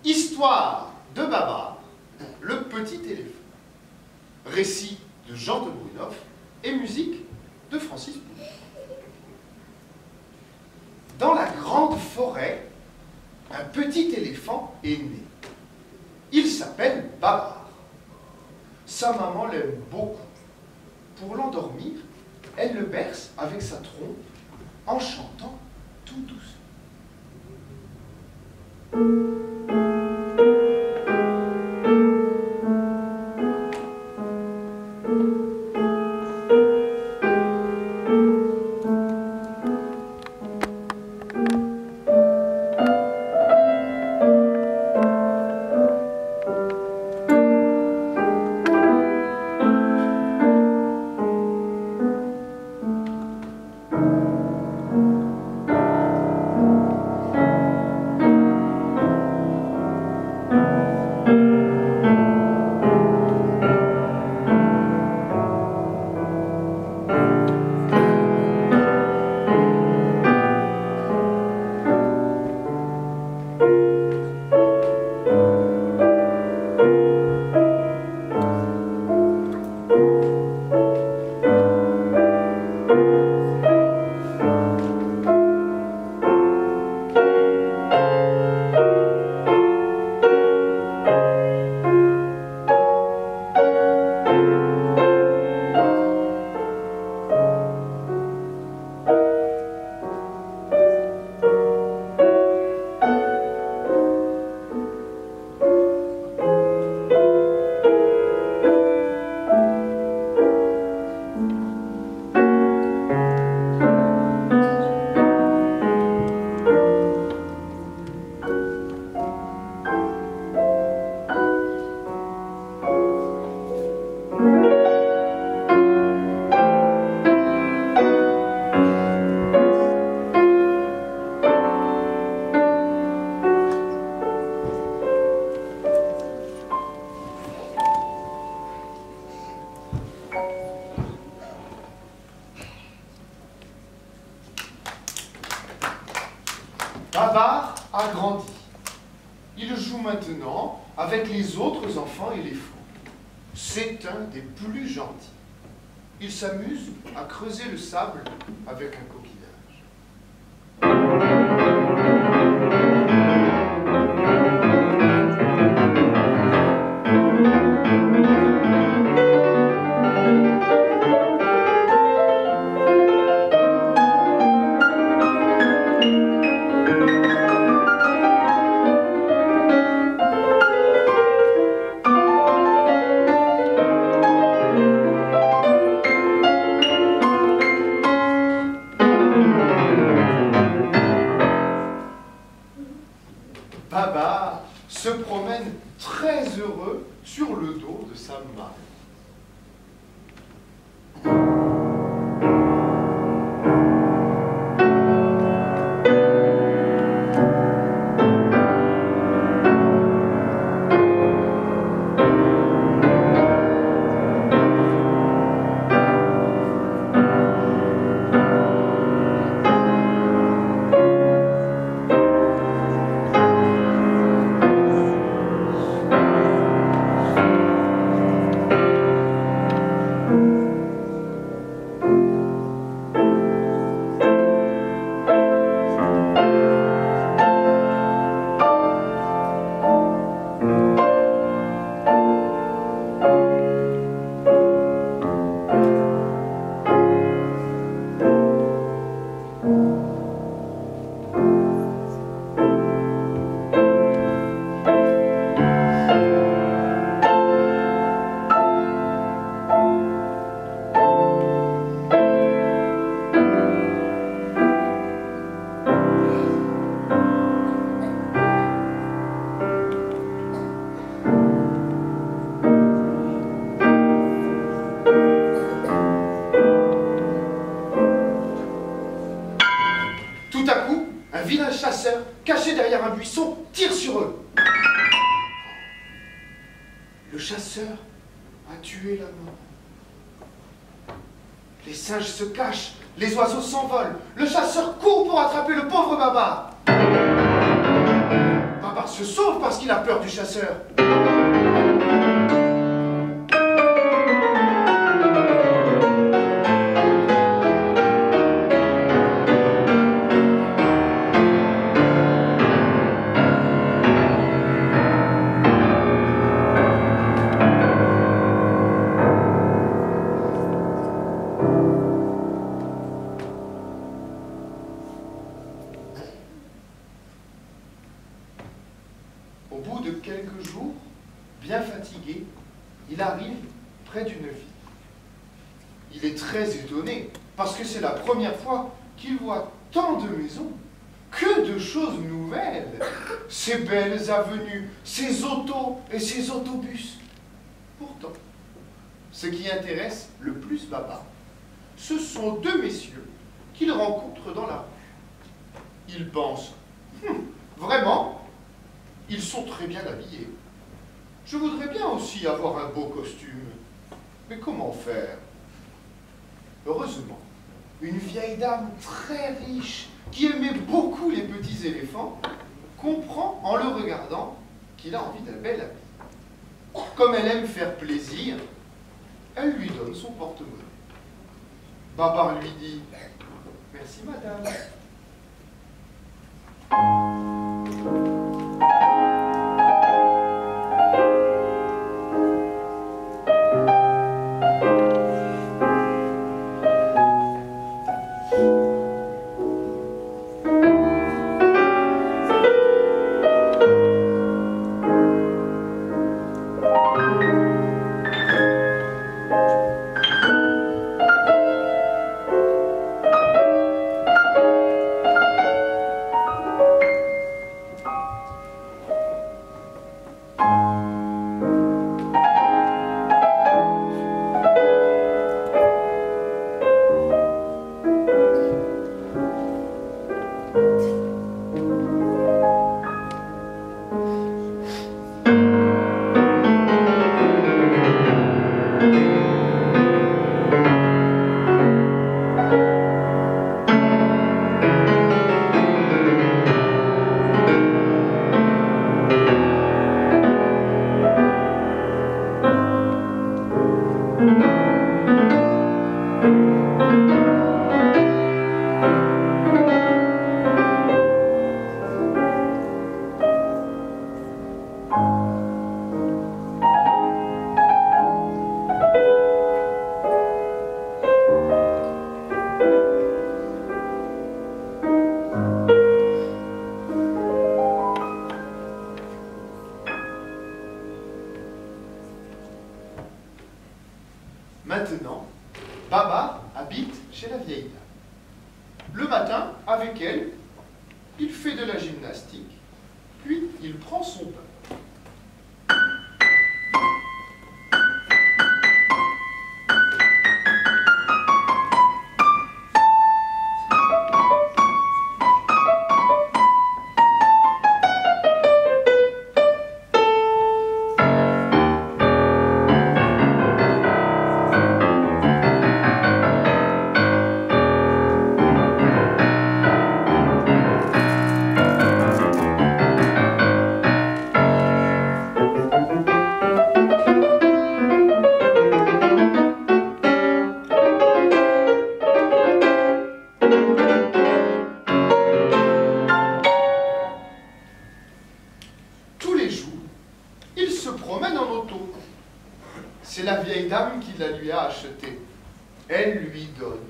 Histoire de Babar, le petit éléphant. Récit de Jean de Brunoff et musique de Francis Poulenc. Dans la grande forêt, un petit éléphant est né. Il s'appelle Babar. Sa maman l'aime beaucoup. Pour l'endormir, elle le berce avec sa trompe en chantant tout doucement. Babar a grandi. Il joue maintenant avec les autres enfants éléphants. C'est un des plus gentils. Il s'amuse à creuser le sable avec un coquillage. Babar se promène très heureux sur le dos de sa maman. Un vilain chasseur, caché derrière un buisson, tire sur eux. Le chasseur a tué la maman. Les singes se cachent, les oiseaux s'envolent. Le chasseur court pour attraper le pauvre Babar. Babar se sauve parce qu'il a peur du chasseur. Au bout de quelques jours, bien fatigué, il arrive près d'une ville. Il est très étonné parce que c'est la première fois qu'il voit tant de maisons, que de choses nouvelles, ces belles avenues, ces autos et ces autobus. Pourtant, ce qui intéresse le plus Babar, ce sont deux messieurs qu'il rencontre dans la rue. Il pense, vraiment, ils sont très bien habillés. Je voudrais bien aussi avoir un beau costume. Mais comment faire? Heureusement, une vieille dame très riche, qui aimait beaucoup les petits éléphants, comprend en le regardant qu'il a envie d'un bel habit. Comme elle aime faire plaisir, elle lui donne son porte-monnaie. Babar lui dit « Merci madame ». Maintenant, Babar habite chez la vieille dame. Le matin, avec elle, il fait de la gymnastique, puis il prend son bain. C'est la vieille dame qui la lui a achetée. Elle lui donne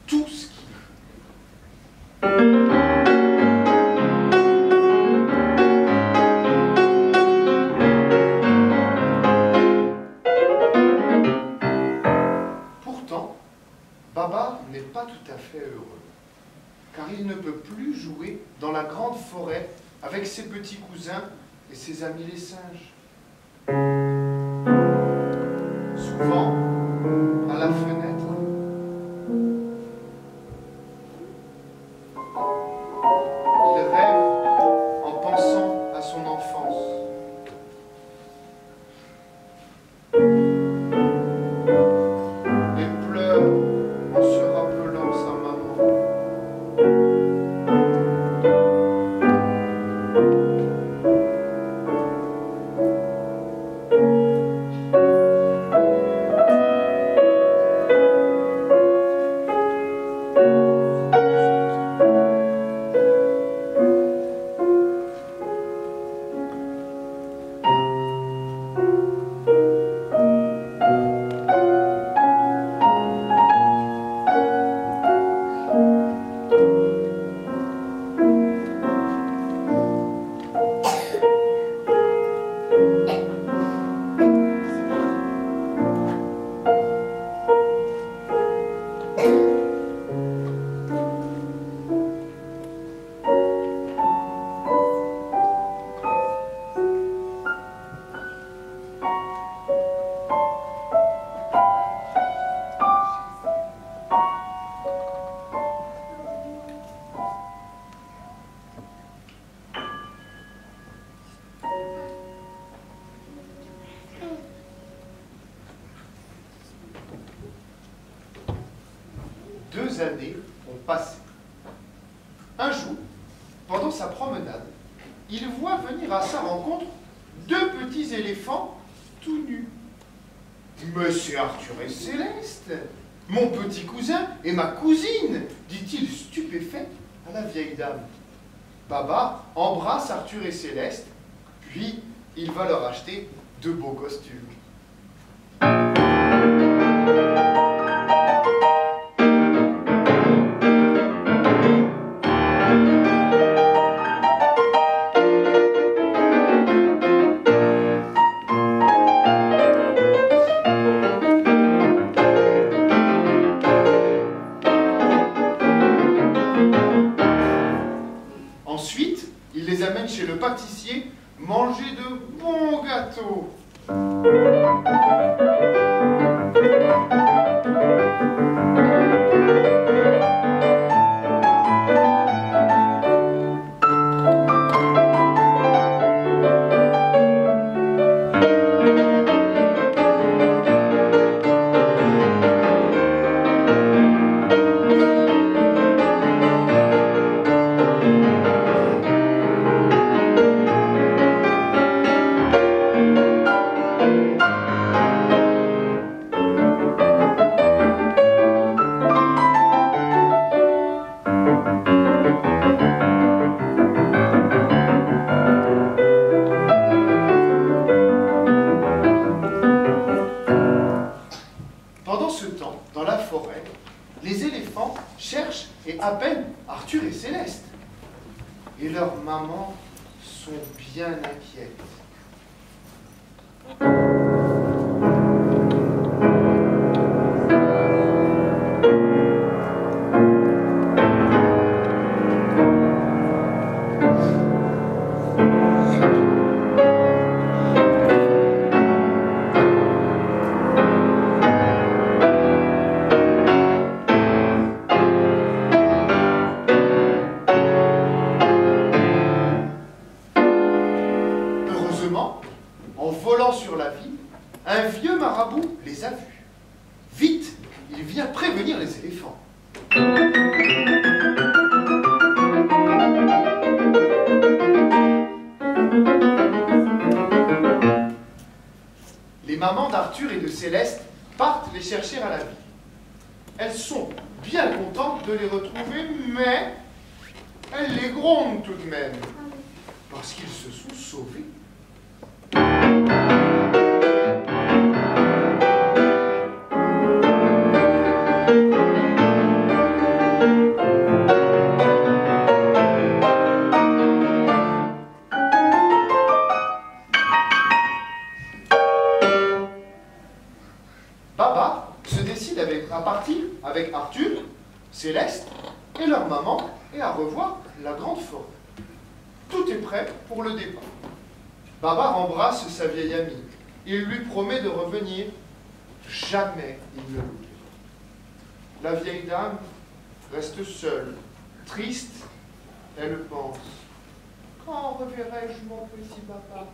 tout ce qu'il veut. Pourtant, Babar n'est pas tout à fait heureux, car il ne peut plus jouer dans la grande forêt avec ses petits cousins et ses amis les singes. Souvent, à la fenêtre, il rêve en pensant à son enfance. Et pleure en se rappelant sa maman. quelques années ont passé. Un jour, pendant sa promenade, il voit venir à sa rencontre deux petits éléphants tout nus. « Mais c'est Arthur et Céleste, mon petit cousin et ma cousine !» dit-il stupéfait à la vieille dame. Baba embrasse Arthur et Céleste, puis il va leur acheter de beaux costumes. Ensuite, il les amène chez le pâtissier manger de bons gâteaux. Pendant ce temps, dans la forêt, les éléphants cherchent et appellent Arthur et Céleste. Et leurs mamans sont bien inquiètes. En volant sur la ville, un vieux marabout les a vus. Vite, il vient prévenir les éléphants. Les mamans d'Arthur et de Céleste partent les chercher à la ville. Elles sont bien contentes de les retrouver, mais elles les grondent tout de même, parce qu'ils se sont sauvés. Baba se décide à partir avec Arthur, Céleste et leur maman et à revoir la grande forêt. Tout est prêt pour le départ. Baba embrasse sa vieille amie. Il lui promet de revenir. Jamais il ne l'oubliera. La vieille dame reste seule, triste. Elle pense. Quand reverrai-je mon petit papa ?